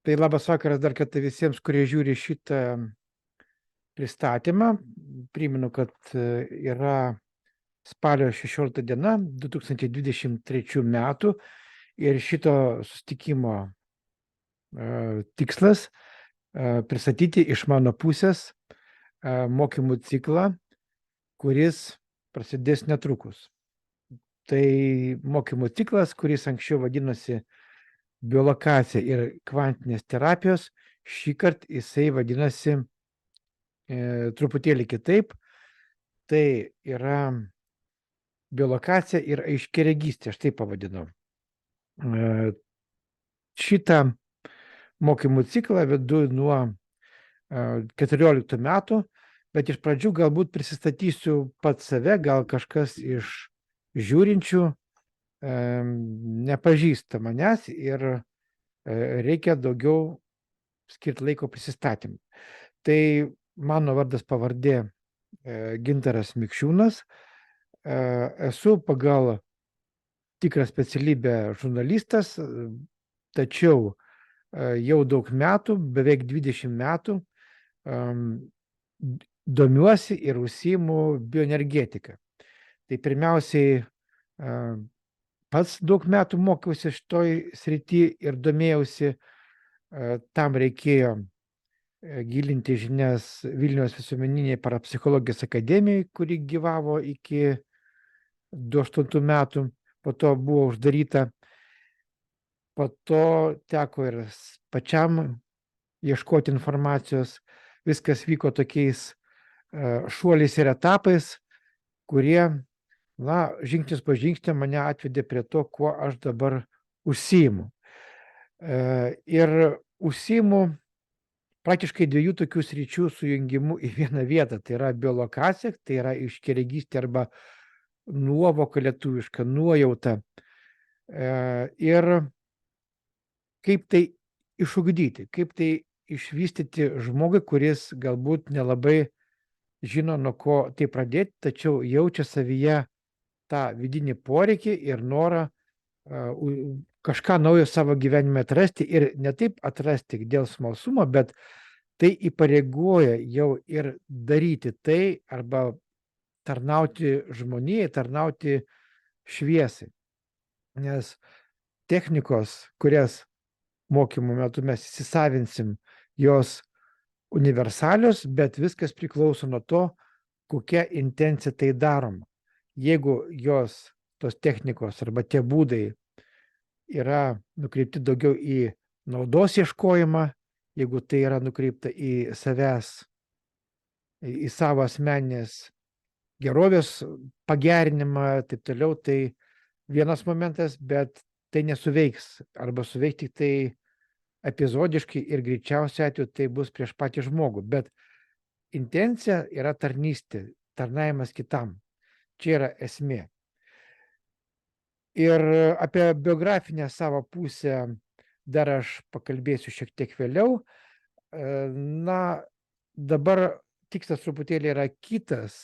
Tai labas vakaras dar kartą visiems, kurie žiūri šitą pristatymą. Primenu, kad yra spalio 16 diena 2023 metų ir šito susitikimo tikslas pristatyti iš mano pusės mokymų ciklą, kuris prasidės netrukus. Tai mokymų ciklas, kuris anksčiau vadinosi biolokacija ir kvantinės terapijos, šįkart jisai vadinasi truputėlį kitaip. Tai yra biolokacija ir aiškiaregystė, aš taip pavadinau. Šitą mokymų ciklą vedu nuo 14 metų, bet iš pradžių galbūt prisistatysiu pats save, gal kažkas iš žiūrinčių nepažįsta manęs ir reikia daugiau skirti laiko prisistatymui. Tai mano vardas pavardė Gintaras Mikšiūnas, esu pagal tikrą specialybę žurnalistas, tačiau jau daug metų, beveik 20 metų, domiuosi ir užsiimu bioenergetiką. Tai pirmiausiai pats daug metų mokiausi šitoj srity ir domėjausi, tam reikėjo gilinti žinias Vilniaus visuomeninėje parapsichologijos akademijai, kuri gyvavo iki 2008 metų, po to buvo uždaryta, po to teko ir pačiam ieškoti informacijos, viskas vyko tokiais šuoliais ir etapais, kurie, žingsnis po žingsnio mane atvedė prie to, kuo aš dabar užsiimu. Ir užsiimu praktiškai dviejų tokių sričių sujungimu į vieną vietą. Tai yra biolokacija, tai yra aiškiaregystė arba nuovoka lietuviška, nuojauta. Ir kaip tai išugdyti, kaip tai išvystyti žmogui, kuris galbūt nelabai žino, nuo ko tai pradėti, tačiau jaučia savyje tą vidinį poreikį ir norą kažką naujo savo gyvenime atrasti ir ne taip atrasti dėl smalsumo, bet tai įpareigoja jau ir daryti tai arba tarnauti žmonijai, tarnauti šviesai. Nes technikos, kurias mokymų metu mes įsisavinsim, jos universalios, bet viskas priklauso nuo to, kokia intencija tai daroma. Jeigu jos, tos technikos arba tie būdai yra nukreipti daugiau į naudos ieškojimą, jeigu tai yra nukreipta į savęs, į savo asmeninės gerovės pagerinimą, taip toliau, tai vienas momentas, bet tai nesuveiks, arba suveiks tik tai epizodiškai ir greičiausiai atveju tai bus prieš patį žmogų, bet intencija yra tarnystė, tarnavimas kitam. Čia yra esmė. Ir apie biografinę savo pusę dar aš pakalbėsiu šiek tiek vėliau. Dabar tikslas truputėlį yra kitas.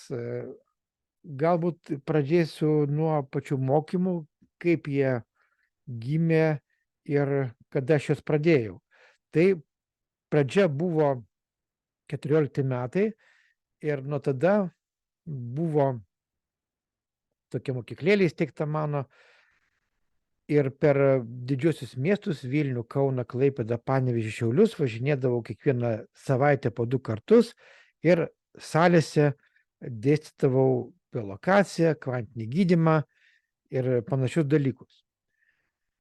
Galbūt pradėsiu nuo pačių mokymų, kaip jie gimė ir kada aš juos pradėjau. Tai pradžia buvo 14 metai ir nuo tada buvo tokia mokyklėlė įsteigta mano ir per didžiuosius miestus Vilnių, Kauną, Klaipėdą, Panevėžį, Šiaulius važinėdavau kiekvieną savaitę po 2 kartus ir salėse dėstydavau biolokaciją, kvantinį gydymą ir panašius dalykus.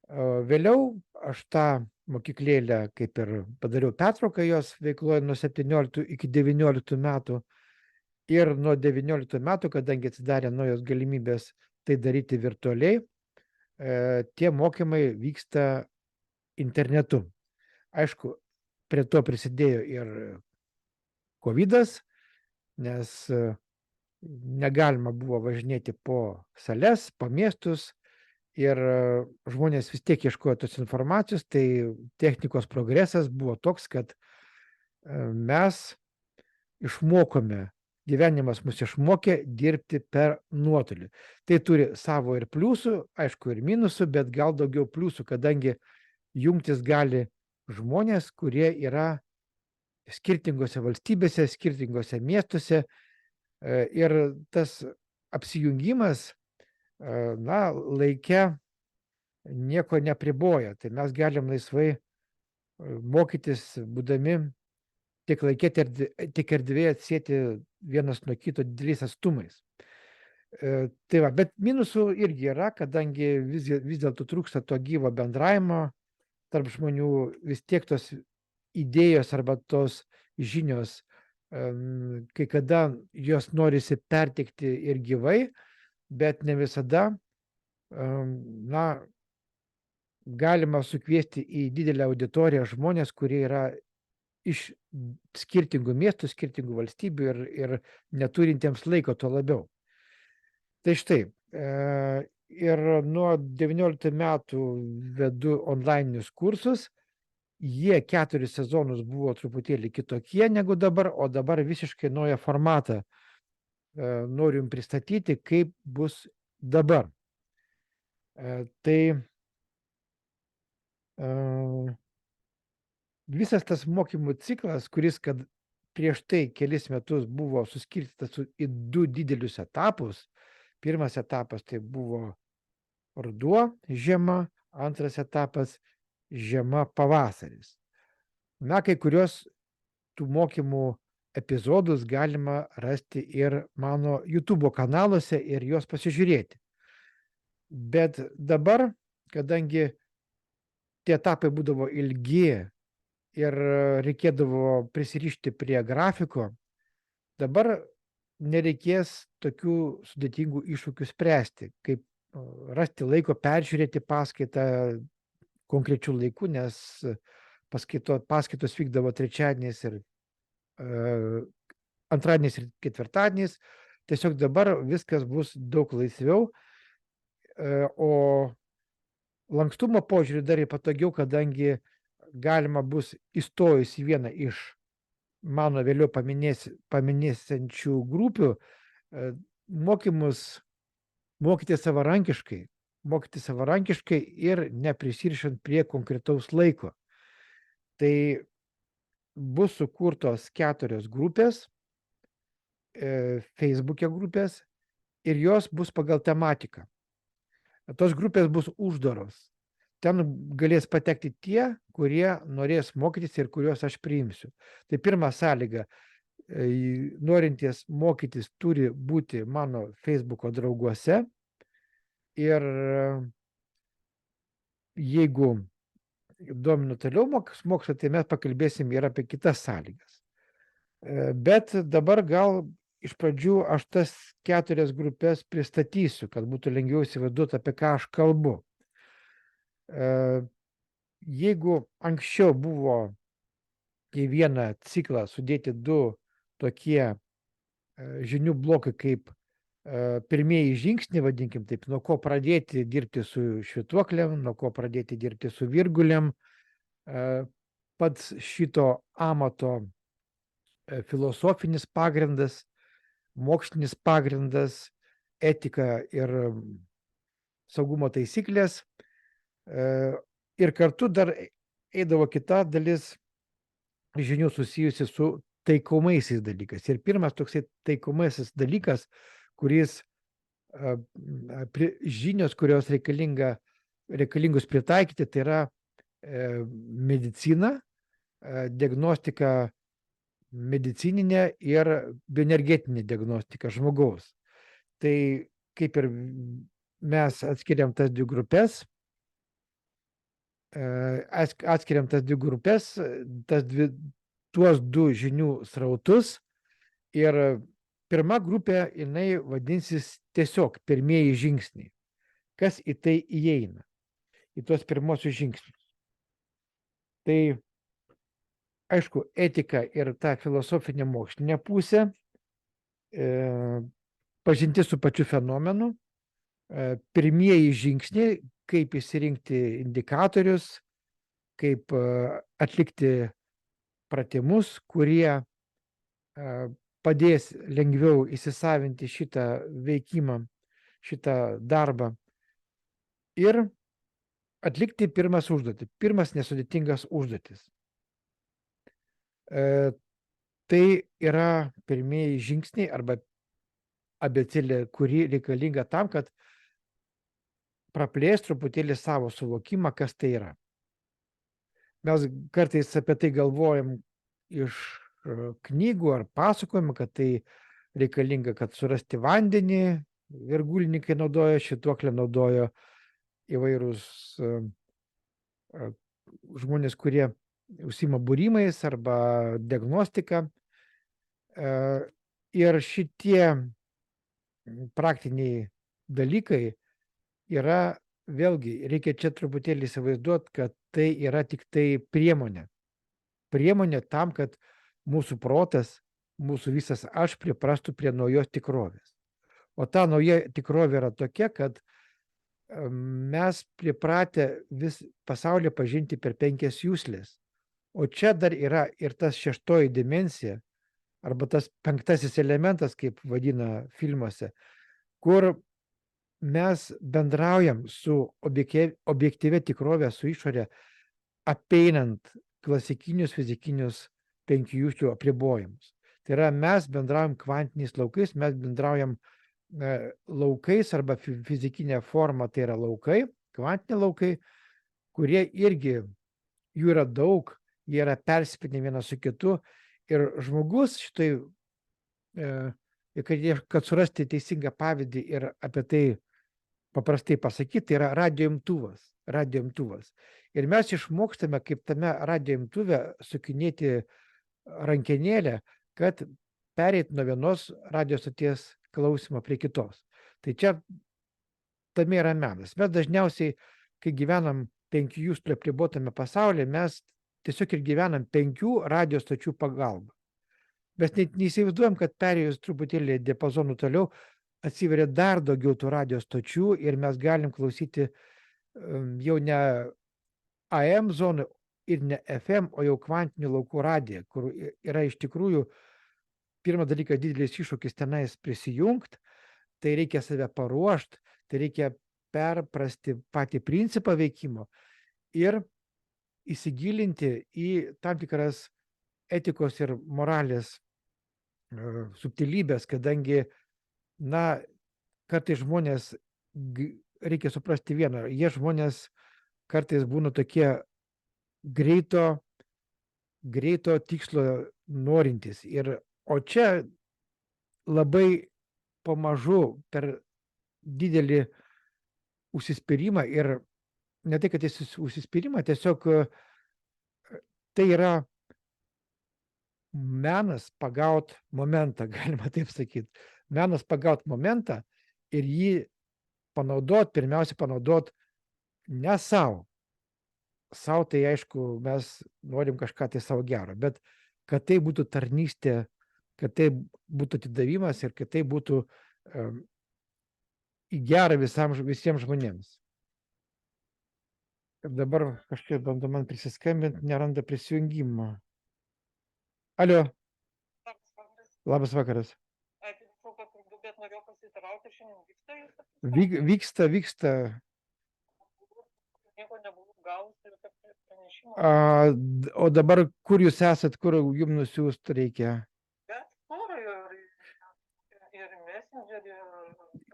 Vėliau aš tą mokyklėlę kaip ir padariau pertrauką jos veikloje nuo 17 iki 19 metų ir nuo 19 metų, kadangi atsidarė naujos galimybės tai daryti virtualiai, tie mokymai vyksta internetu. Aišku, prie to prisidėjo ir COVID-as, nes negalima buvo važinėti po sales, po miestus ir žmonės vis tiek ieškojo tos informacijos, tai technikos progresas buvo toks, kad mes išmokome, gyvenimas mus išmokė dirbti per nuotolį. Tai turi savo ir pliusų, aišku, ir minusų, bet gal daugiau pliusų, kadangi jungtis gali žmonės, kurie yra skirtingose valstybėse, skirtingose miestuose ir tas apsijungimas, na, laike nieko nepriboja. Tai mes galim laisvai mokytis, būdami tiek laikė, tiek erdvėje atsieti vienas nuo kito dideliais atstumais. Tai va, bet minusų irgi yra, kadangi vis dėlto trūksta to gyvo bendravimo tarp žmonių, vis tiek tos idėjos arba tos žinios, kai kada jos norisi perteikti ir gyvai, bet ne visada, na, galima sukviesti į didelę auditoriją žmonės, kurie yra iš skirtingų miestų, skirtingų valstybių ir neturintiems laiko to labiau. Tai štai, ir nuo 19 metų vedu onlininius kursus, jie 4 sezonus buvo truputėlį kitokie negu dabar, o dabar visiškai naują formatą noriu jums pristatyti, kaip bus dabar. Tai visas tas mokymų ciklas, kuris kad prieš tai kelis metus buvo suskirstytas į 2 didelius etapus. Pirmas etapas tai buvo ruduo, žiema, antras etapas žiema, pavasaris. Na, kai kurios tų mokymų epizodus galima rasti ir mano YouTube kanaluose ir juos pasižiūrėti. Bet dabar, kadangi tie etapai būdavo ilgi ir reikėdavo prisirišti prie grafiko, dabar nereikės tokių sudėtingų iššūkių spręsti, kaip rasti laiko peržiūrėti paskaitą konkrečių laikų, nes paskaitos vykdavo trečiadieniais ir antradieniais ir ketvirtadieniais. Tiesiog dabar viskas bus daug laisviau, o lankstumo požiūrį dar ir patogiau, kadangi galima bus įstojus į vieną iš mano vėliau paminėsiančių grupių mokyti savarankiškai ir neprisirišant prie konkretaus laiko. Tai bus sukurtos 4 grupės, Facebook'e grupės, ir jos bus pagal tematiką. Tos grupės bus uždaros. Ten galės patekti tie, kurie norės mokytis ir kuriuos aš priimsiu. Tai pirma sąlyga, norintys mokytis turi būti mano Facebook'o drauguose. Ir jeigu domina toliau mokslo, tai mes pakalbėsim ir apie kitas sąlygas. Bet dabar gal iš pradžių aš tas 4 grupės pristatysiu, kad būtų lengviau įsivaizduoti, apie ką aš kalbu. Jeigu anksčiau buvo į vieną ciklą sudėti 2 tokie žinių blokai, kaip pirmieji žingsniai, vadinkim taip, nuo ko pradėti dirbti su švytuoklėm, nuo ko pradėti dirbti su virgulėm, pats šito amato filosofinis pagrindas, mokslinis pagrindas, etika ir saugumo taisyklės. Ir kartu dar eidavo kita dalis žinių susijusi su taikomaisiais dalykais. Ir pirmas toksai taikomaisiais dalykas, kuris žinios, kurios reikalingus pritaikyti, tai yra medicina, diagnostika medicininė ir bioenergetinė diagnostika žmogaus. Tai kaip ir mes atskiriam tas 2 grupės, tuos 2 žinių srautus, ir pirma grupė, jinai vadinsis tiesiog pirmieji žingsniai. Kas į tai įeina, į tuos pirmosius žingsnius? Tai aišku, etika ir ta filosofinė mokslinė pusė, pažintis su pačiu fenomenu, pirmieji žingsniai, kaip išsirinkti indikatorius, kaip atlikti pratimus, kurie padės lengviau įsisavinti šitą veikimą, šitą darbą. Ir atlikti pirmas užduotį, pirmas nesudėtingas užduotis. Tai yra pirmieji žingsniai arba abėcėlė, kuri reikalinga tam, kad praplės truputėlį savo suvokimą, kas tai yra. Mes kartais apie tai galvojam iš knygų ar pasakojimų, kad tai reikalinga, kad surasti vandenį, virgulininkai naudojo, šituoklę naudojo įvairūs žmonės, kurie užsima būrimais arba diagnostika. Ir šitie praktiniai dalykai yra, vėlgi, reikia čia truputėlį įsivaizduoti, kad tai yra tik tai priemonė. Priemonė tam, kad mūsų protas, mūsų visas aš priprastų prie naujos tikrovės. O ta nauja tikrovė yra tokia, kad mes pripratę vis pasaulį pažinti per 5 juslės. O čia dar yra ir tas 6 dimensija, arba tas 5 elementas, kaip vadina filmuose, kur mes bendraujam su objektyvia tikrovė, su išorė, apeinant klasikinius fizikinius 5 juslių apribojimus. Tai yra, mes bendraujam kvantiniais laukais, mes bendraujam laukais arba fizikinė forma, tai yra laukai, kvantiniai laukai, kurie irgi, jų yra daug, jie yra persipinę vienas su kitu ir žmogus šitai, kad surasti teisingą pavyzdį ir apie tai paprastai pasakyti, tai yra radijo imtuvas. Ir mes išmokstame, kaip tame radijo imtuve sukinėti rankenėlę, kad pereit nuo vienos radijo stoties klausimo prie kitos. Tai čia tame yra menas. Mes dažniausiai, kai gyvenam 5 juslių apribotame pasaulyje, mes tiesiog ir gyvenam 5 radijo stočių pagalba. Mes neįsivaizduojam, kad perėjus truputėlį diapazonų toliau, atsiveria dar daugiau tų radijo stočių ir mes galim klausyti jau ne AM zonų ir ne FM, o jau kvantinių laukų radiją, kur yra iš tikrųjų pirmas dalykas didelis iššūkis tenais prisijungti, tai reikia save paruošti, tai reikia perprasti patį principą veikimo ir įsigilinti į tam tikras etikos ir moralės subtilybės, kadangi, kartais žmonės, reikia suprasti vieną, jie žmonės kartais būna tokie greito tikslo norintys. O čia labai pamažu per didelį užsispyrimą ir ne tai, kad užsispyrimą, tiesiog tai yra menas pagaut momentą, galima taip sakyti. Menas pagaut momentą ir jį pirmiausia panaudot ne savo. Sau tai aišku, mes norim kažką tai savo gero, bet kad tai būtų tarnystė, kad tai būtų atidavimas ir kad tai būtų į gerą visiems žmonėms. Ir dabar kažkaip bando man prisiskambinti, neranda prisijungimo. Alio. Labas vakaras. Vyksta. O dabar kur jūs esat, kur jums nusiųst reikia?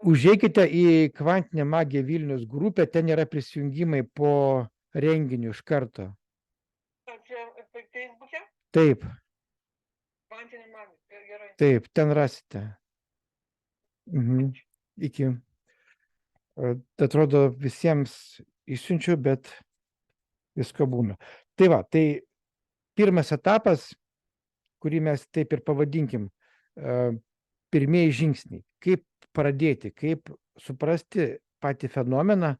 Užeikite į Kvantinę magiją Vilnius grupę, ten yra prisijungimai po renginių iš karto. Taip. Taip, ten rasite. Iki. Atrodo, visiems išsiunčiu, bet visko būna. Tai va, tai pirmas etapas, kurį mes taip ir pavadinkim, pirmieji žingsniai. Kaip pradėti, kaip suprasti patį fenomeną,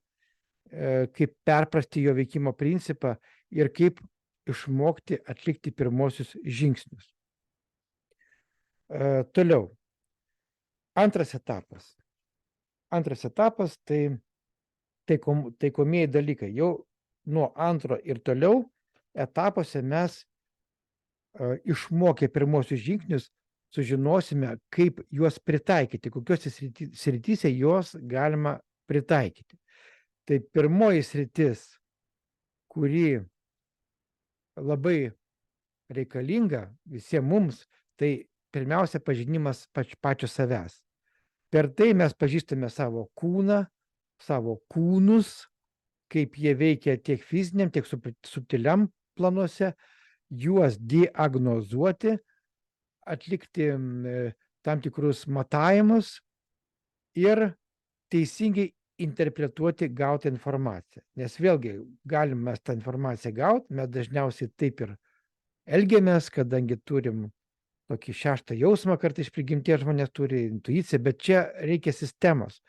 kaip perprasti jo veikimo principą ir kaip išmokti atlikti pirmosius žingsnius. Toliau. Antras etapas tai taikomieji dalykai. Jau nuo antro ir toliau etapuose mes išmokę pirmosius žingsnius sužinosime, kaip juos pritaikyti, kokiuose srityse juos galima pritaikyti. Tai pirmoji sritis kuri labai reikalinga visiems mums, tai pirmiausia pažinimas pačio savęs. Per tai mes pažįstame savo kūną, savo kūnus, kaip jie veikia tiek fiziniam, tiek subtiliam planuose, juos diagnozuoti, atlikti tam tikrus matavimus ir teisingai interpretuoti gautą informaciją. Nes vėlgi galim mes tą informaciją gauti, mes dažniausiai taip ir elgiamės, kadangi turim tokį šeštą jausmą, kartais prigimties žmonės turi intuiciją, bet čia reikia sistemos.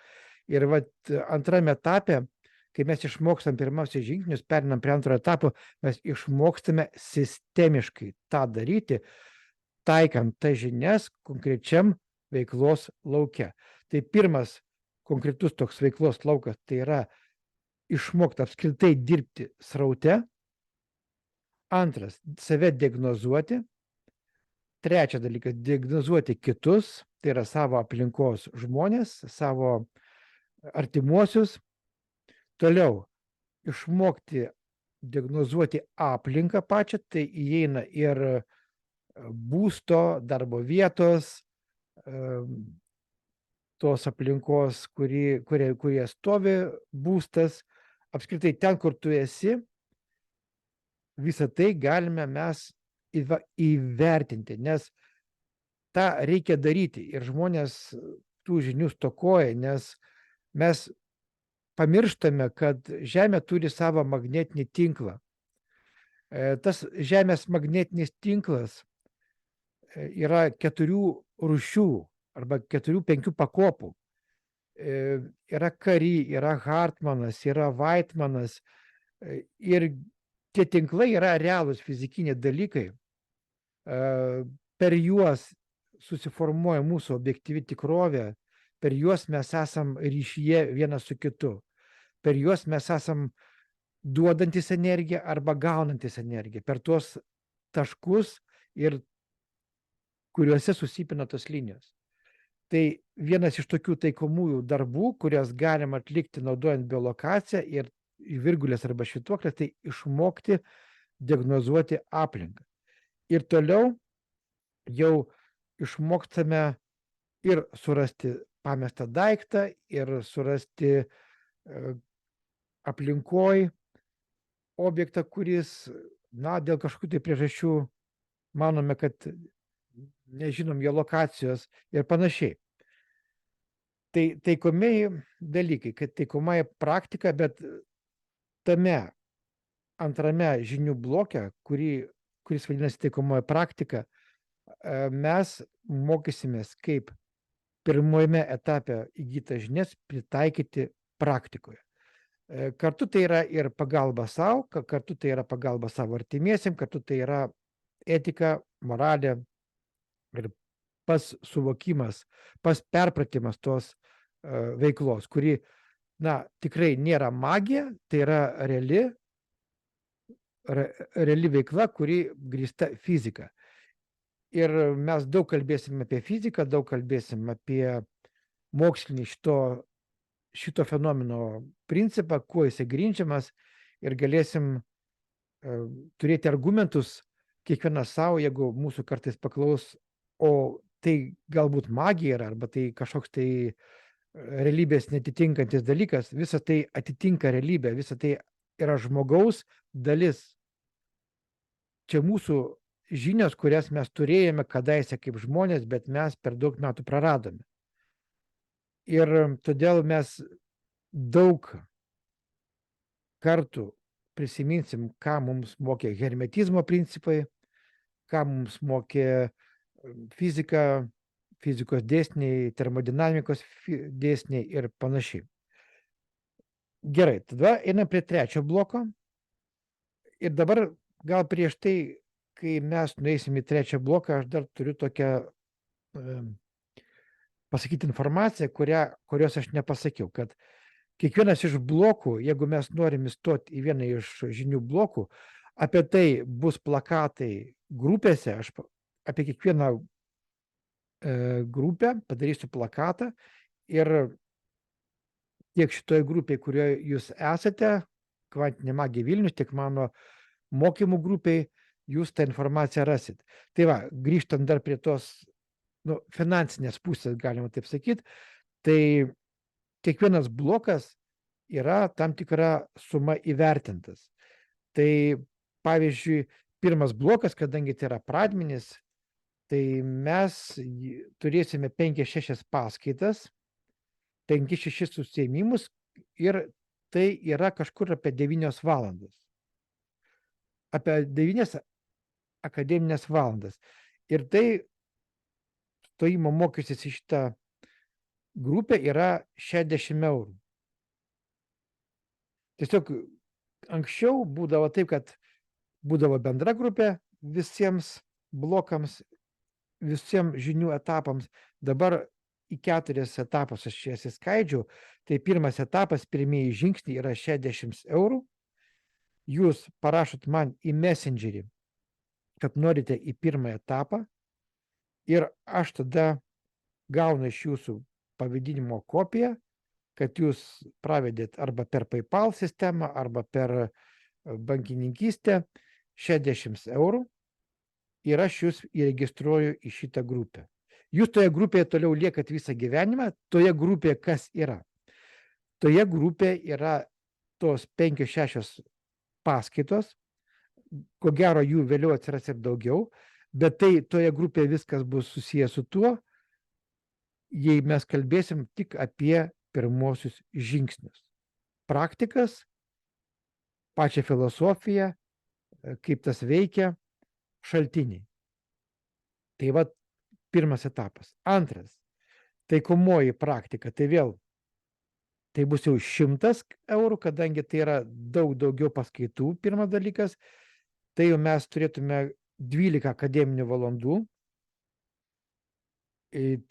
Ir vat antrame etape, kai mes išmokstam pirmiausiai žingsnius, perinam prie antro etapo, mes išmokstame sistemiškai tą daryti, taikant tas žinias konkrečiam veiklos lauke. Tai pirmas konkretus toks veiklos laukas, tai yra išmokti apskritai dirbti sraute. Antras, save diagnozuoti. Trečias dalykas, diagnozuoti kitus, tai yra savo aplinkos žmonės, savo artimuosius. Toliau, išmokti diagnozuoti aplinką pačią, tai įeina ir būsto, darbo vietos, tos aplinkos, kurie stovi būstas, apskritai ten, kur tu esi, visą tai galime mes įvertinti, nes tą reikia daryti ir žmonės tų žinių stokoja, nes mes pamirštame, kad Žemė turi savo magnetinį tinklą. Tas Žemės magnetinis tinklas yra 4 rūšių arba 4-5 pakopų. Yra Kary, yra Hartmanas, yra Weitmanas ir tie tinklai yra realūs fizikiniai dalykai. Per juos susiformuoja mūsų objektyvi tikrovė, per juos mes esam ryšyje vienas su kitu, per juos mes esam duodantis energiją arba gaunantis energiją, per tuos taškus ir kuriuose susipina tos linijos. Tai vienas iš tokių taikomųjų darbų, kurias galima atlikti naudojant biolokaciją ir virgulės arba švytuoklės, tai išmokti diagnozuoti aplinką. Ir toliau jau išmokstame ir surasti pamestą daiktą, ir surasti aplinkoj objektą, kuris, dėl kažkokių tai priežasčių manome, kad nežinom jo lokacijos ir panašiai. Tai taikomieji dalykai, kad taikomąją praktiką, bet tame antrame žinių bloke, kuris vadinasi taikomoji praktika, mes mokysimės, kaip pirmojame etape įgytas žinias pritaikyti praktikoje. Kartu tai yra ir pagalba savo, kartu tai yra pagalba savo artimiesiam, kartu tai yra etika, moralė ir pas suvokimas, pas perpratimas tos veiklos, kuri, tikrai nėra magija, tai yra reali veikla, kuri grįsta fizika. Ir mes daug kalbėsim apie fiziką, daug kalbėsim apie mokslinį šito fenomeno principą, kuo jisai grindžiamas, ir galėsim turėti argumentus kiekvienas savo, jeigu mūsų kartais paklaus, o tai galbūt magija yra, arba tai kažkoks tai realybės netitinkantis dalykas, visa tai atitinka realybę, visa tai yra žmogaus dalis. Čia mūsų žinios, kurias mes turėjome kadaise kaip žmonės, bet mes per daug metų praradome. Ir todėl mes daug kartų prisiminsim, ką mums mokė hermetizmo principai, ką mums mokė fizika, fizikos dėsniai, termodinamikos dėsniai ir panašiai. Gerai, tada einam prie trečio bloko. Ir dabar gal prieš tai, kai mes nueisim į trečią bloką, aš dar turiu tokią pasakyti informaciją, kurios aš nepasakiau, kad kiekvienas iš blokų, jeigu mes norim įstoti į vieną iš žinių blokų, apie tai bus plakatai grupėse, aš apie kiekvieną grupę padarysiu plakatą ir tiek šitoje grupėje, kurioje jūs esate, Kvantinė magija Vilnius, tiek mano mokymų grupiai, jūs tą informaciją rasit. Tai va, grįžtant dar prie tos finansinės pusės, galima taip sakyti, tai kiekvienas blokas yra tam tikra suma įvertintas. Tai pavyzdžiui, pirmas blokas, kadangi tai yra pradmenis, tai mes turėsime 5-6 paskaitas, 5-6 užsiėmimus ir tai yra kažkur apie 9 valandas. Apie 9 akademinės valandas. Ir tai stojimo mokestis į šitą grupę yra 60 eurų. Tiesiog anksčiau būdavo taip, kad būdavo bendra grupė visiems blokams, visiems žinių etapams. Dabar į 4 etapus aš jas įskaidžiau. Tai pirmas etapas, pirmieji žingsniai yra 60 eurų. Jūs parašot man į Messengerį, kad norite į pirmą etapą ir aš tada gaunu iš jūsų pavadinimo kopiją, kad jūs pravedėt arba per PayPal sistemą, arba per bankininkystę 60 eurų ir aš jūs įregistruoju į šitą grupę. Jūs toje grupėje toliau liekat visą gyvenimą, toje grupėje kas yra? Toje grupėje yra tos 5-6 paskaitos, ko gero jų vėliau atsiras ir daugiau, bet tai toje grupėje viskas bus susijęs su tuo, jei mes kalbėsim tik apie pirmosius žingsnius. Praktikas, pačią filosofiją, kaip tas veikia, šaltiniai. Tai va pirmas etapas. Antras, taikomoji praktika, tai vėl, tai bus jau 100 eurų, kadangi tai yra daug daugiau paskaitų, pirmas dalykas, tai jau mes turėtume 12 akademinių valandų.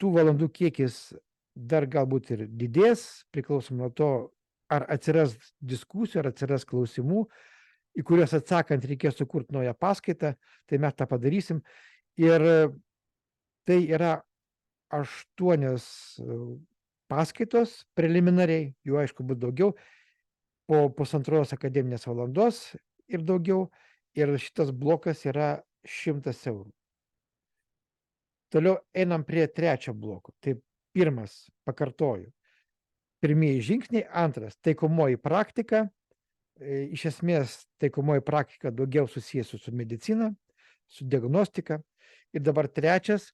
Tų valandų kiekis dar galbūt ir didės, priklausom nuo to, ar atsiras diskusijų, ar atsiras klausimų, į kuriuos atsakant reikės sukurti naują paskaitą, tai mes tą padarysim. Ir tai yra 8 paskaitos preliminariai, jų aišku bus daugiau, po 1,5 akademinės valandos ir daugiau, ir šitas blokas yra 100 eurų. Toliau einam prie trečio bloko. Tai pirmas, pakartoju, pirmieji žingsniai, antras, taikomoji praktika. Iš esmės, taikomoji praktika daugiau susijusi su medicina, su diagnostika. Ir dabar trečias,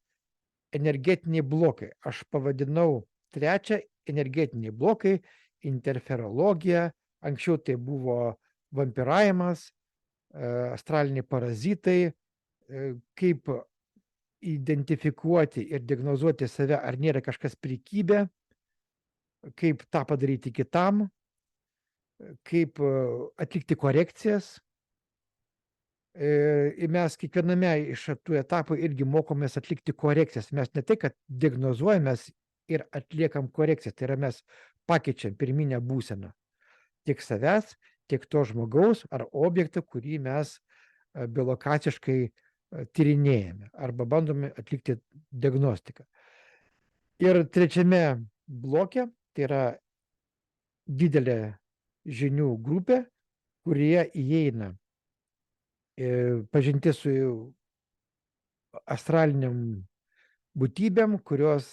energetiniai blokai. Aš pavadinau trečią energetiniai blokai, interferologija, anksčiau tai buvo vampiravimas, astraliniai parazitai, kaip identifikuoti ir diagnozuoti save, ar nėra kažkas prikibę, kaip tą padaryti kitam, kaip atlikti korekcijas. Ir mes kiekviename iš tų etapų irgi mokomės atlikti korekcijas. Mes ne tai, kad diagnozuojame ir atliekam korekcijas, tai yra mes pakeičiam pirminę būseną. Tiek savęs, tiek to žmogaus ar objektą, kurį mes biolokaciškai tyrinėjame arba bandome atlikti diagnostiką. Ir trečiame bloke, tai yra didelė žinių grupė, kurie įeina pažinti su astraliniam būtybėm, kurios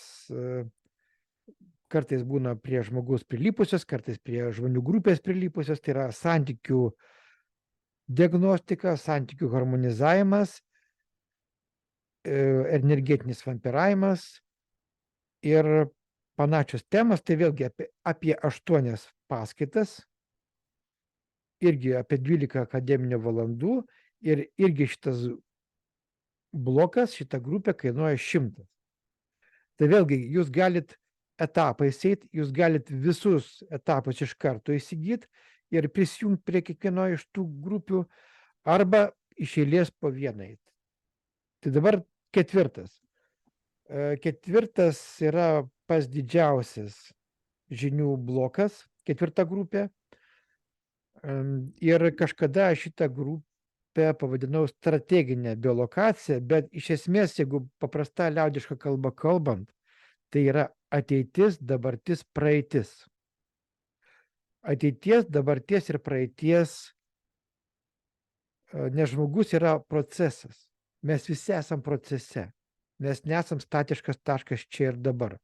kartais būna prie žmogaus prilipusios, kartais prie žmonių grupės prilipusios, tai yra santykių diagnostika, santykių harmonizavimas, energetinis vampiravimas ir panašios temos, tai vėlgi apie 8 paskaitas, irgi apie 12 akademinio valandų ir irgi šitas blokas, šita grupė kainuoja 100. Tai vėlgi jūs galit etapais eiti, jūs galit visus etapus iš karto įsigyti ir prisijungti prie kiekvieno iš tų grupių arba iš eilės po vieną eiti. Tai dabar ketvirtas. Ketvirtas yra pats didžiausias žinių blokas, ketvirta grupė. Ir kažkada šitą grupę pavadinau strateginę biolokaciją, bet iš esmės, jeigu paprasta liaudiška kalba kalbant, tai yra ateitis, dabartis, praeitis. ateities, dabarties ir praeities, nes žmogus yra procesas. Mes visi esam procese. Mes nesam statiškas taškas čia ir dabar.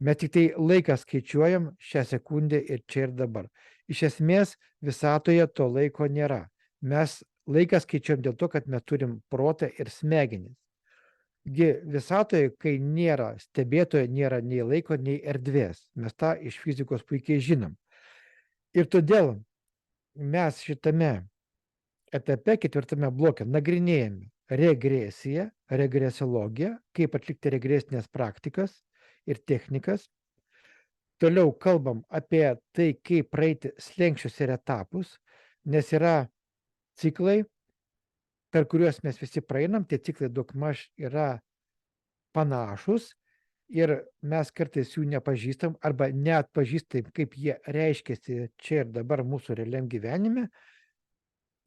Mes tik tai laiką skaičiuojam šią sekundę ir čia ir dabar. Iš esmės visatoje to laiko nėra. Mes laiką skaičiuojam dėl to, kad mes turim protą ir smegenis. Visatoje, kai nėra stebėtojo, nėra nei laiko, nei erdvės. Mes tą iš fizikos puikiai žinom. Ir todėl mes šitame etape, 4 bloke, nagrinėjame regresiją, regresiologiją, kaip atlikti regresinės praktikas ir technikas. Toliau kalbam apie tai, kaip praeiti slenksčius ir etapus, nes yra ciklai, per kuriuos mes visi praeinam, tie ciklai daugmaž yra panašus ir mes kartais jų nepažįstam arba neatpažįstam, kaip jie reiškiasi čia ir dabar mūsų realiam gyvenime.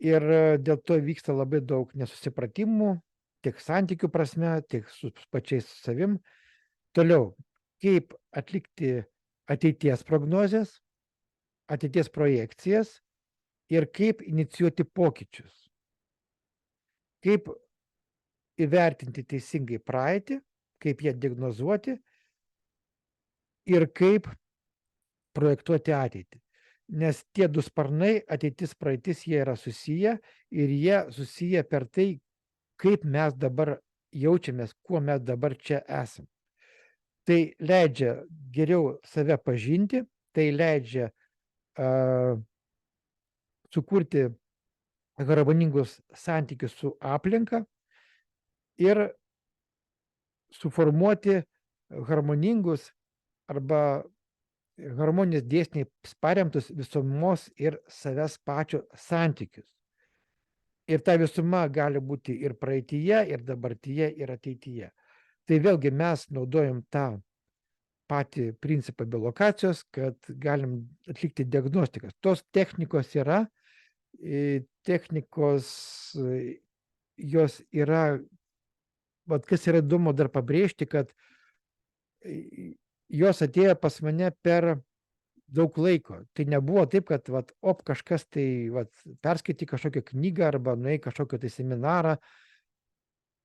Ir dėl to vyksta labai daug nesusipratimų, tiek santykių prasme, tiek su pačiais savim. Toliau, kaip atlikti ateities prognozes, ateities projekcijas ir kaip inicijuoti pokyčius. Kaip įvertinti teisingai praeitį, kaip ją diagnozuoti ir kaip projektuoti ateitį. Nes tie du sparnai, ateitis, praeitis, jie yra susiję ir jie susiję per tai, kaip mes dabar jaučiamės, kuo mes dabar čia esam. Tai leidžia geriau save pažinti, tai leidžia sukurti harmoningus santykius su aplinka ir suformuoti harmoningus arba harmonijos dėsniai paremtus visumos ir savęs pačio santykius. Ir ta visuma gali būti ir praeityje, ir dabartyje, ir ateityje. Tai vėlgi mes naudojam tą patį principą biolokacijos, kad galim atlikti diagnostikas. Tos technikos yra, jos yra, kas yra įdomu dar pabrėžti, kad jos atėjo pas mane per daug laiko. Tai nebuvo taip, kad kažkas tai perskaitė kažkokią knygą arba nuėjo kažkokį tai seminarą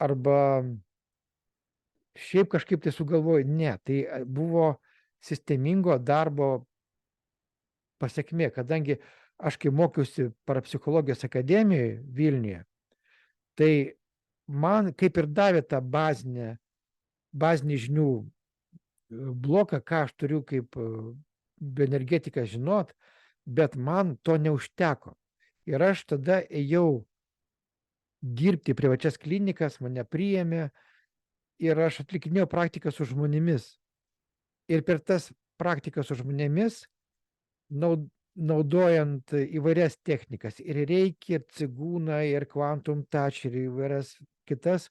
arba šiaip kažkaip tai sugalvoju. Ne, tai buvo sistemingo darbo pasekmė, kadangi aš kai mokiausi parapsichologijos akademijoje Vilniuje, tai man kaip ir davė tą bazinį žinių bloką, ką aš turiu kaip bioenergetiką žinot, bet man to neužteko. Ir aš tada ėjau dirbti privačias klinikas, mane priėmė ir aš atlikinėjau praktiką su žmonėmis. Ir per tas praktikas su žmonėmis, naudojant įvairias technikas, ir reiki, ir cigūną, ir quantum touch, ir įvairias kitas,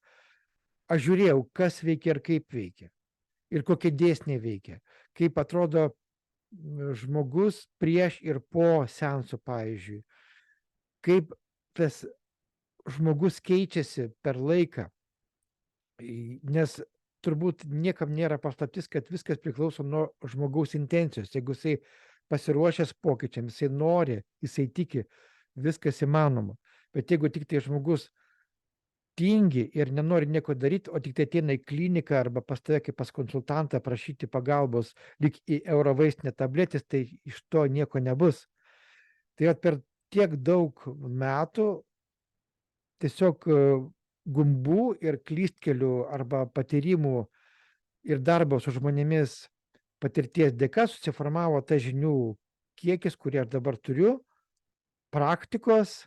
aš žiūrėjau, kas veikia ir kaip veikia. Ir kokie dėsniai veikia. Kaip atrodo žmogus prieš ir po seansų, pavyzdžiui. Kaip tas žmogus keičiasi per laiką. Nes turbūt niekam nėra paslaptis, kad viskas priklauso nuo žmogaus intencijos. Jeigu jisai pasiruošęs pokyčiams, jisai nori, jisai tiki, viskas įmanoma. Bet jeigu tik tai žmogus tingi ir nenori nieko daryti, o tik tai ateina į kliniką arba pas tave kaip pas konsultantą prašyti pagalbos lyg į eurovaistinę tabletės, tai iš to nieko nebus. Tai per tiek daug metų tiesiog gumbų ir klystkelių arba patyrimų ir darbo su žmonėmis patirties dėka susiformavo ta žinių kiekis, kurį aš dabar turiu, praktikos,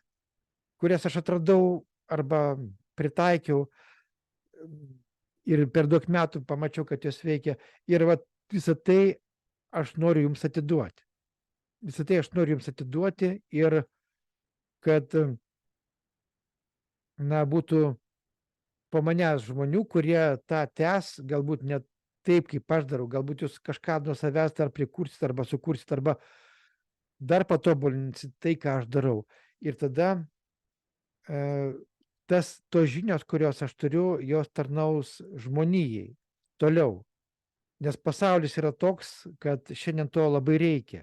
kurias aš atradau arba pritaikiau ir per daug metų pamačiau, kad jos veikia. Ir visą tai aš noriu jums atiduoti. Visą tai aš noriu jums atiduoti ir kad būtų po manęs žmonių, kurie tą tęs, galbūt ne taip, kaip aš darau, galbūt jūs kažką nuo savęs dar prikursit arba sukursit arba dar patobulinsit tai, ką aš darau. Ir tada tos žinios, kurios aš turiu, jos tarnaus žmonijai toliau. Nes pasaulis yra toks, kad šiandien to labai reikia.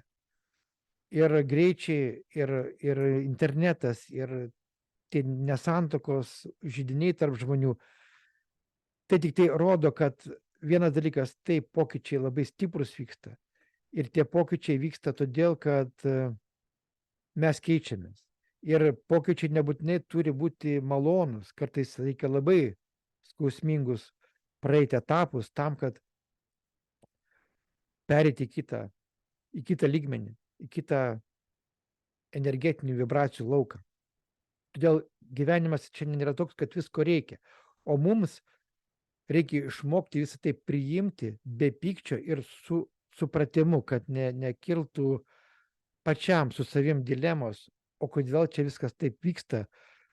ir greičiai, ir internetas, ir tie nesantokos židiniai tarp žmonių. Tai tik tai rodo, kad vienas dalykas, tai pokyčiai labai stiprus vyksta. Ir tie pokyčiai vyksta todėl, kad mes keičiamės. Ir pokyčiai nebūtinai turi būti malonus, kartais reikia labai skausmingus praeiti etapus tam, kad perėti į kitą lygmenį, į kitą energetinių vibracijų lauką. Todėl gyvenimas šiandien yra toks, kad visko reikia. O mums reikia išmokti visą tai priimti be pykčio ir su supratimu, kad nekiltų pačiam su savim dilemos, o kodėl čia viskas taip vyksta,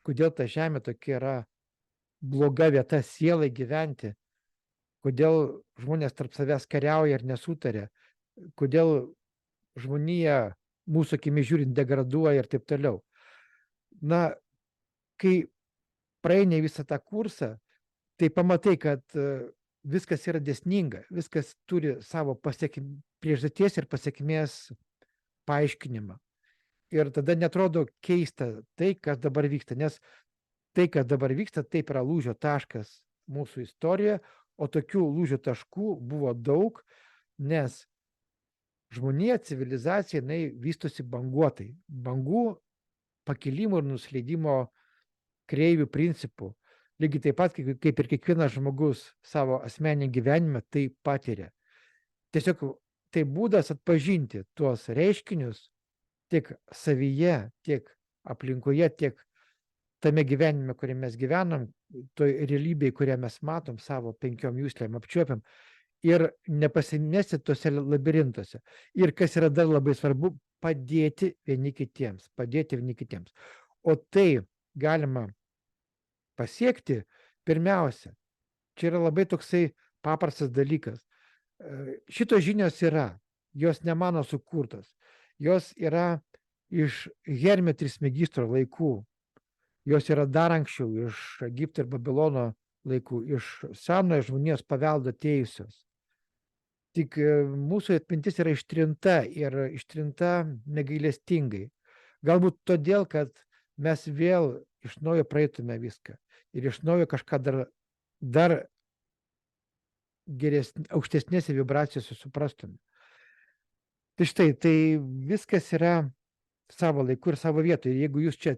kodėl ta žemė tokia yra bloga vieta sielai gyventi, kodėl žmonės tarp savęs kariauja ir nesutarė, kodėl žmonija mūsų akimis žiūrint degraduoja ir taip toliau. Na, kai praeini visą tą kursą, tai pamatai, kad viskas yra dėsninga, viskas turi savo priežasties ir pasiekmės paaiškinimą. Ir tada netrodo keista tai, kas dabar vyksta, nes tai, kas dabar vyksta, taip yra lūžio taškas mūsų istorijoje, o tokių lūžio taškų buvo daug, nes žmonija, civilizacija, jinai vystosi banguotai. Bangų pakilimo ir nusileidimo kreivių principų. Lygiai taip pat, kaip ir kiekvienas žmogus savo asmeninį gyvenimą tai patiria. Tiesiog tai būdas atpažinti tuos reiškinius tiek savyje, tiek aplinkoje, tiek tame gyvenime, kuriame mes gyvenam, toj realybėje, kurią mes matom savo 5 juslėm, apčiuopiam, ir nepasimesti tuose labirintuose. Ir kas yra dar labai svarbu, padėti vieni kitiems. O tai galima pasiekti pirmiausia. Čia yra labai toksai paprastas dalykas. Šitos žinios yra, jos ne mano sukurtos. Jos yra iš Hermio Trismegistro laikų. Jos yra dar anksčiau, iš Egipto ir Babilono laikų, iš senojo žmonijos paveldo atėjusios. Tik mūsų atmintis yra ištrinta ir ištrinta negailestingai. Galbūt todėl, kad mes vėl iš naujo praeitume viską ir iš naujo kažką dar aukštesnėse vibracijose suprastume. Tai štai, tai viskas yra savo laiku ir savo vietoje. Ir jeigu jūs čia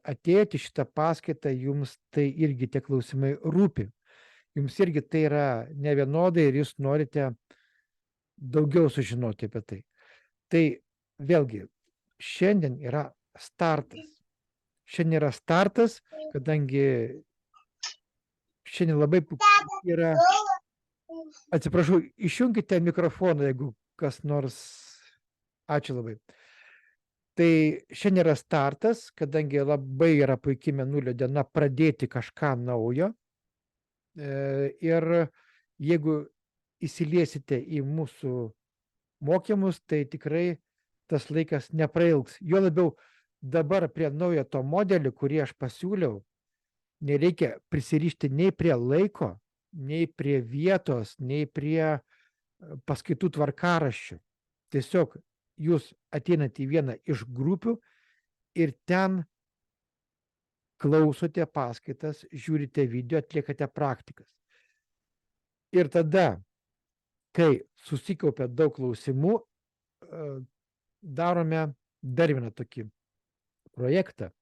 atėjote šitą paskaitą, jums tai irgi tie klausimai rūpi. Jums irgi tai yra nevienodai ir jūs norite daugiau sužinoti apie tai. Tai vėlgi, šiandien yra startas. Šiandien yra startas, kadangi šiandien labai yra... Atsiprašau, išjungkite mikrofoną, jeigu kas nors... Ačiū labai. Tai šiandien yra startas, kadangi labai yra puikiai mėnulio diena pradėti kažką naujo. Ir jeigu įsiliesite į mūsų mokymus, tai tikrai tas laikas neprailgs. Jo labiau dabar prie naujo to modelio, kurį aš pasiūliau, nereikia prisirišti nei prie laiko, nei prie vietos, nei prie paskaitų tvarkaraščių. Tiesiog jūs ateinate į vieną iš grupių ir ten klausote paskaitas, žiūrite video, atliekate praktikas. Ir tada, kai susikaupia daug klausimų, darome dar vieną tokį projektą.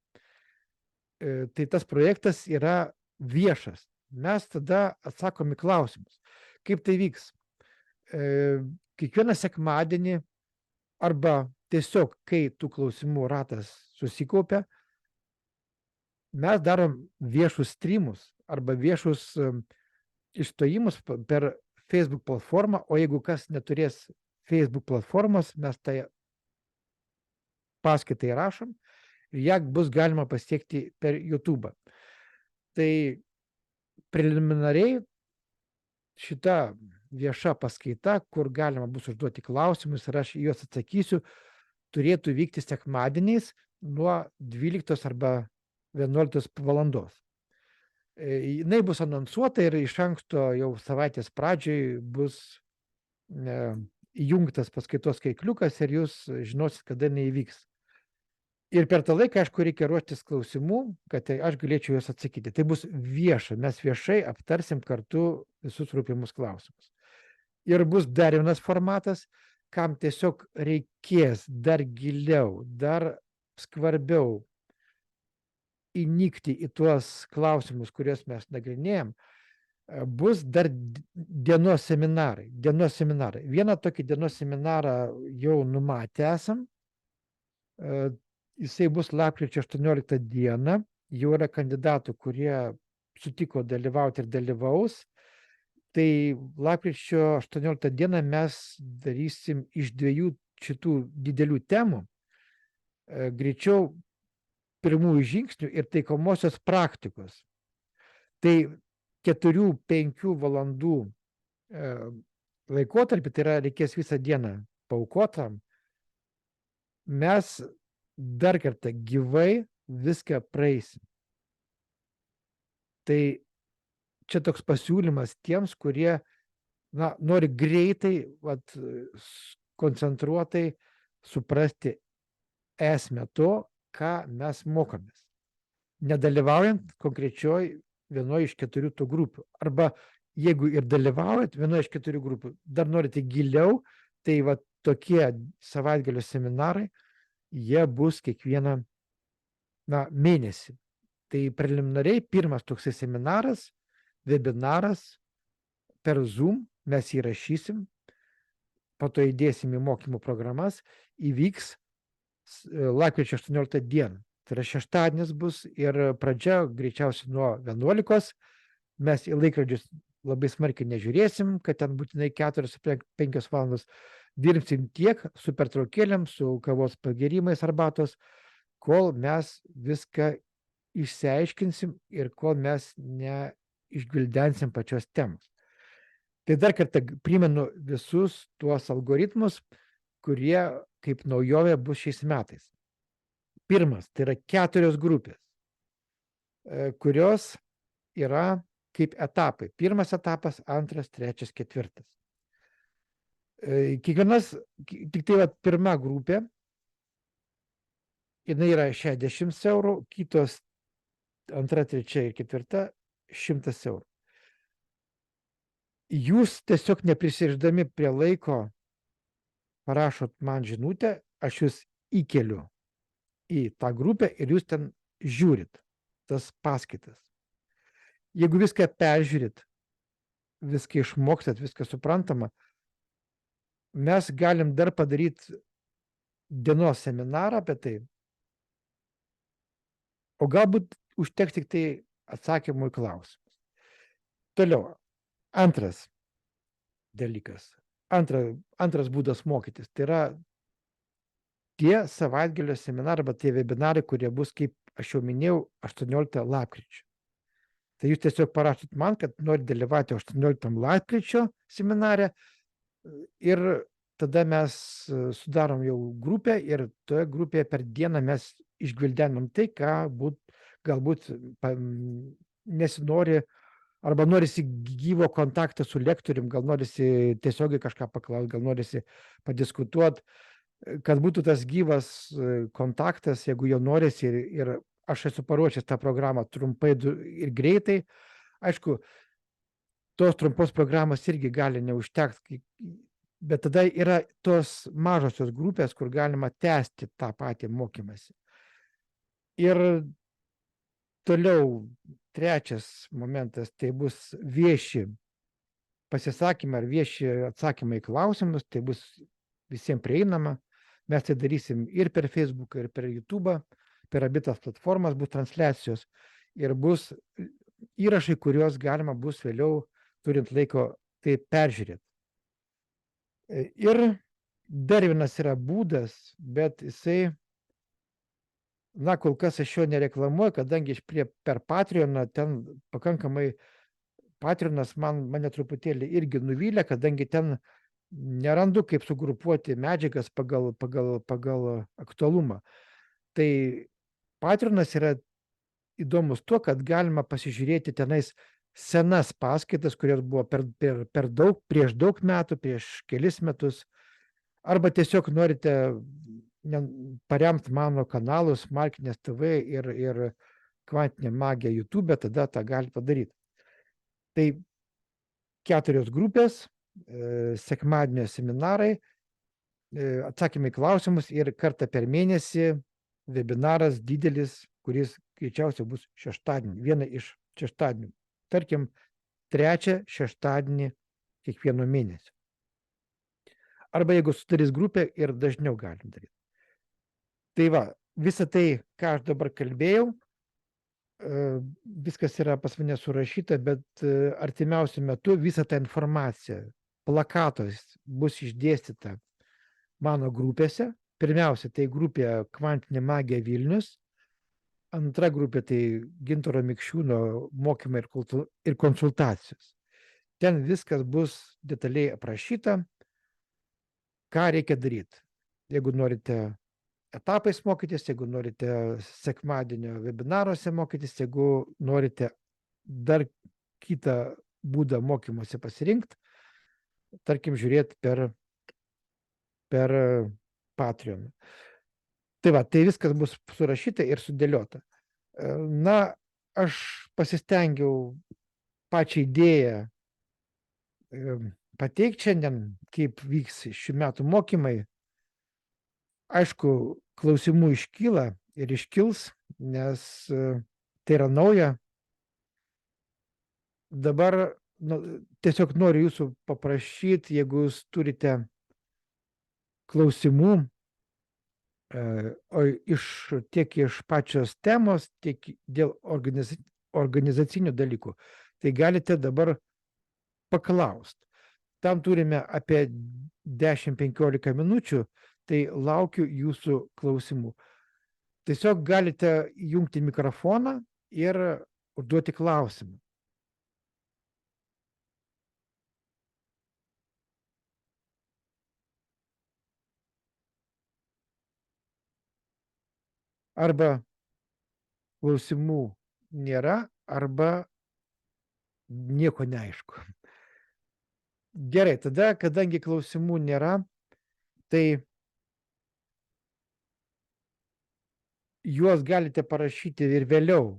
Tai tas projektas yra viešas. Mes tada atsakom į klausimus. Kaip tai vyks? Kiekvieną sekmadienį arba tiesiog, kai tų klausimų ratas susikaupia, mes darom viešus streamus arba viešus išstojimus per Facebook platformą, o jeigu kas neturės Facebook platformos, mes tai paskaitai rašom ir ją bus galima pasiekti per YouTube. Tai preliminariai šita vieša paskaita, kur galima bus užduoti klausimus ir aš juos atsakysiu, turėtų vykti sekmadieniais nuo 12 arba 11 valandos. Jinai bus anonsuota ir iš anksto jau savaitės pradžioj bus įjungtas paskaitos skaitliukas ir jūs žinosit, kada neįvyks. Ir per tą laiką, aišku, reikia ruoštis klausimų, kad aš galėčiau juos atsakyti. Tai bus vieša, mes viešai aptarsim kartu visus rūpimus klausimus. Ir bus dar vienas formatas, kam tiesiog reikės dar giliau, dar skvarbiau įnikti į tuos klausimus, kuriuos mes nagrinėjom, bus dar dienos seminarai. Vieną tokį dienos seminarą jau numatę esam. Jisai bus lapkričio 18 dieną. Jau yra kandidatų, kurie sutiko dalyvauti ir dalyvaus. Tai lapkričio 18 dieną mes darysim iš 2 šitų didelių temų. Greičiau pirmųjų žingsnių ir taikomosios praktikos. Tai 4-5 valandų laikotarpį, tai yra reikės visą dieną paaukoti, mes dar kartą gyvai viską praeisim. Tai čia toks pasiūlymas tiems, kurie nori greitai, koncentruotai suprasti esmę to, ką mes mokomės, nedalyvaujant konkrečioj vienoje iš 4 tų grupių. Arba jeigu ir dalyvaujat vienoje iš 4 grupių, dar norite giliau, tai tokie savaitgalio seminarai, jie bus kiekvieną mėnesį. Tai preliminariai pirmas toksai seminaras, webinaras per Zoom, mes įrašysim, po to įdėsim į mokymų programas, įvyks lapkričio 18 dieną. Tai yra šeštadienis bus ir pradžia greičiausiai nuo 11. Mes į laikrodžius labai smarkiai nežiūrėsim, kad ten būtinai 4-5 valandos. Dirbsim tiek su pertraukėlėm, su kavos pagerimais arbatos, kol mes viską išsiaiškinsim ir kol mes neišgvildensim pačios temos. Tai dar kartą primenu visus tuos algoritmus, kurie kaip naujovė bus šiais metais. Pirmas, tai yra 4 grupės, kurios yra kaip etapai. Pirmas etapas, antras, trečias, ketvirtas. Kiekvienas, tik tai pirma grupė, jinai yra 60 eurų, kitos antra, trečia ir ketvirta 100 eurų. Jūs tiesiog neprisirišdami prie laiko parašot man žinutę, aš jūs įkeliu į tą grupę ir jūs ten žiūrit tas paskaitas. Jeigu viską peržiūrit, viską išmokstat, viską suprantama, mes galim dar padaryti dienos seminarą apie tai, o galbūt užteks tik tai atsakymų į klausimus. Toliau, antras dalykas, antras būdas mokytis, tai yra tie savaitgalio seminarai arba tie webinarai, kurie bus, kaip aš jau minėjau, 18 lapkričio. Tai jūs tiesiog parašot man, kad nori dalyvauti 18 lapkričio seminare ir tada mes sudarom jau grupę ir toje grupėje per dieną mes išgvildenam tai, ką galbūt nesinori arba norisi gyvo kontakto su lektorium, gal norisi tiesiogiai kažką paklausti, gal norisi padiskutuoti, kad būtų tas gyvas kontaktas, jeigu jo norisi ir aš esu paruošęs tą programą trumpai ir greitai. Aišku, tos trumpos programos irgi gali neužtekti, bet tada yra tos mažosios grupės, kur galima tęsti tą patį mokymąsi. Ir toliau trečias momentas, tai bus vieši pasisakymai ar vieši atsakymai į klausimus, tai bus visiems prieinama. Mes tai darysim ir per Facebooką, ir per YouTube, per abitas platformas bus transliacijos ir bus įrašai, kuriuos galima bus vėliau, turint laiko, tai peržiūrėti. Ir dar vienas yra būdas, bet jisai, kol kas aš jo nereklamuoju, kadangi per Patreoną ten pakankamai Patreonas mane truputėlį irgi nuvylė, kadangi ten nerandu, kaip sugrupuoti medžiagas pagal aktualumą. Tai Patreonas yra įdomus tuo, kad galima pasižiūrėti tenais senas paskaitas, kurios buvo prieš daug metų, prieš kelis metus, Arba tiesiog norite paremti mano kanalus Markinės TV ir Kvantinė magija YouTube, tada tą galite padaryti. Tai 4 grupės, sekmadienio seminarai, atsakymai klausimus ir kartą per mėnesį webinaras didelis, kuris greičiausiai bus šeštadienį, vieną iš šeštadienių. Tarkim, 3 šeštadienį kiekvieno mėnesio. Arba jeigu sudarys grupę ir dažniau galim daryti. Tai va, visą tai, ką aš dabar kalbėjau, viskas yra pas mane surašyta, bet artimiausiu metu visą tą informaciją plakatos bus išdėstyta mano grupėse. Pirmiausia, tai grupė Kvantinė magija Vilnius. Antra grupė tai Gintaro Mikšiūno mokymai ir konsultacijos. Ten viskas bus detaliai aprašyta, ką reikia daryti. Jeigu norite etapais mokytis, jeigu norite sekmadienio webinaruose mokytis, jeigu norite dar kitą būdą mokymosi pasirinkti, tarkim, žiūrėti per Patreon. Tai va, tai viskas bus surašyta ir sudėliota. Na, aš pasistengiau pačią idėją pateikti šiandien, kaip vyks šių metų mokymai. Aišku, klausimų iškyla ir iškils, nes tai yra nauja. Dabar tiesiog noriu jūsų paprašyti, jeigu jūs turite klausimų, tiek iš pačios temos, tiek dėl organizacinių dalykų, tai galite dabar paklausti. Tam turime apie 10-15 minučių, tai laukiu jūsų klausimų. Tiesiog galite jungti mikrofoną ir užduoti klausimą. Arba klausimų nėra, arba nieko neaišku. Gerai, tada, kadangi klausimų nėra, tai juos galite parašyti ir vėliau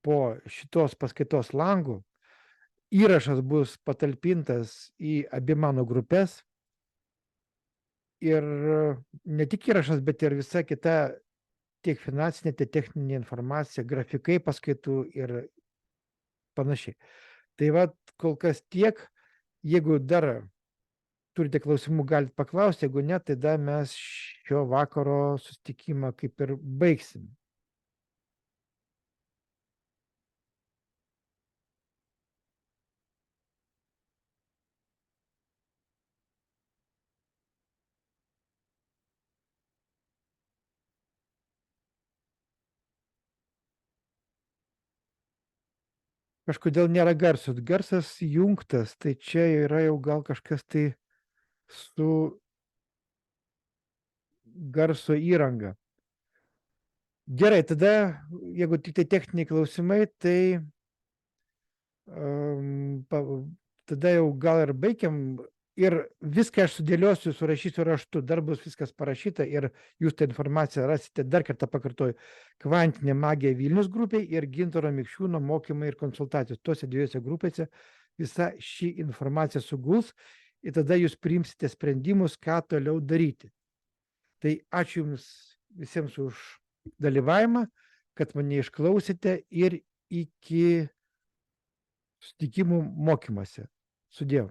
po šitos paskaitos langų. Įrašas bus patalpintas į abi mano grupės. Ir ne tik įrašas, bet ir visa kita tiek finansinė, tiek techninė informacija, grafikai paskaitų ir panašiai. Tai va, kol kas tiek. Jeigu dar turite klausimų, galite paklausti, jeigu ne, tai tada mes šio vakaro susitikimą kaip ir baigsim. Kažkodėl nėra garso. Garsas jungtas, tai čia yra jau gal kažkas tai su garso įranga. Gerai, tada, jeigu tik tai techniniai klausimai, tai tada jau gal ir baigiam. Ir viską aš sudėliosiu, surašysiu raštu, dar bus viskas parašyta ir jūs tą informaciją rasite, dar kartą pakartoju, Kvantinė magija Vilnius grupė ir Gintaro Mikšiūno mokymai ir konsultacijos. Tose dviejose grupėse visa ši informacija suguls ir tada jūs priimsite sprendimus, ką toliau daryti. Tai ačiū Jums visiems už dalyvavimą, kad mane išklausėte ir iki susitikimų mokymuose. Sudie.